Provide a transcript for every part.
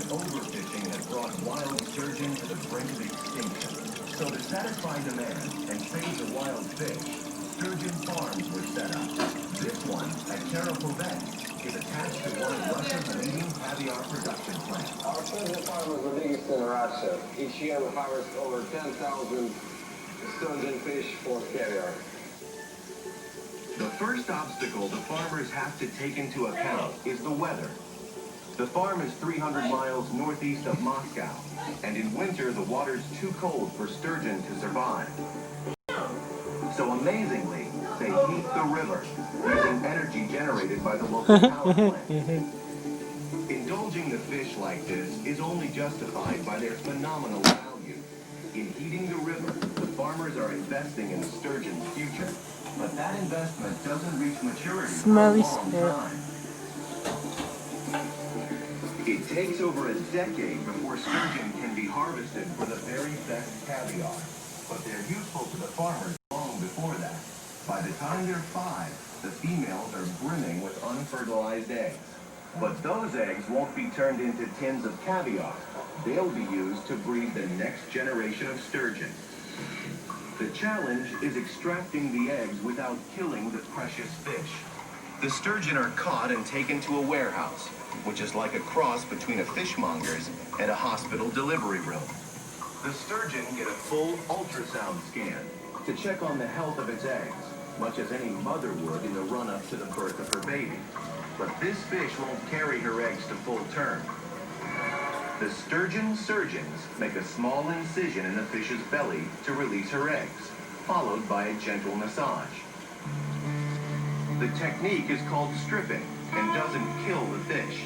overfishing has brought wild sturgeon to the brink of extinction. So to satisfy demand and save the wild fish, sturgeon farms were set up. This one, at Terra Povett, is attached to one of Russia's leading caviar production plants. Our sturgeon farm is the biggest in Russia. Each year we harvest over 10,000 sturgeon fish for caviar. The first obstacle the farmers have to take into account is the weather. The farm is 300 miles northeast of Moscow, and in winter the water's too cold for sturgeon to survive. So amazingly, they heat the river, using energy generated by the local power plant. Indulging the fish like this is only justified by their phenomenal value. In heating the river, the farmers are investing in the sturgeon's future, but that investment doesn't reach maturity for a long time. It takes over a decade before sturgeon can be harvested for the very best caviar, but they're useful to the farmers long before that. By the time they're 5, the females are brimming with unfertilized eggs. But those eggs won't be turned into tins of caviar. They'll be used to breed the next generation of sturgeon. The challenge is extracting the eggs without killing the precious fish. The sturgeon are caught and taken to a warehouse, which is like a cross between a fishmonger's and a hospital delivery room. The sturgeon get a full ultrasound scan to check on the health of its eggs, much as any mother would in the run-up to the birth of her baby. But this fish won't carry her eggs to full term. The sturgeon surgeons make a small incision in the fish's belly to release her eggs, followed by a gentle massage. The technique is called stripping and doesn't kill the fish.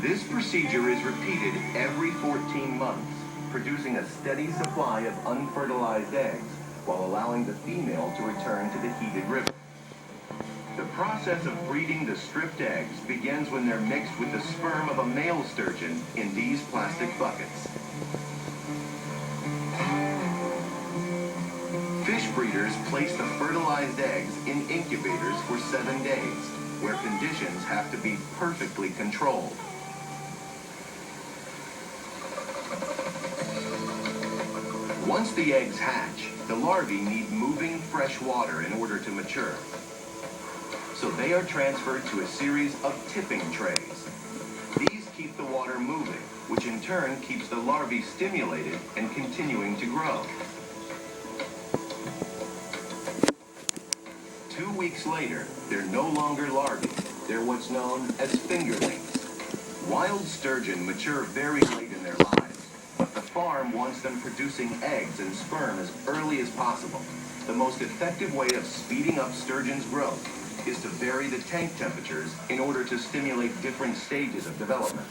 This procedure is repeated every 14 months, producing a steady supply of unfertilized eggs while allowing the female to return to the heated river. The process of breeding the stripped eggs begins when they're mixed with the sperm of a male sturgeon in these plastic buckets. Fish breeders place the fertilized eggs in incubators for 7 days, where conditions have to be perfectly controlled. Once the eggs hatch, the larvae need moving fresh water in order to mature. So they are transferred to a series of tipping trays. These keep the water moving, which in turn keeps the larvae stimulated and continuing to grow. 2 weeks later, they're no longer larvae. They're what's known as fingerlings. Wild sturgeon mature very late in their lives, but the farm wants them producing eggs and sperm as early as possible. The most effective way of speeding up sturgeon's growth is to vary the tank temperatures in order to stimulate different stages of development.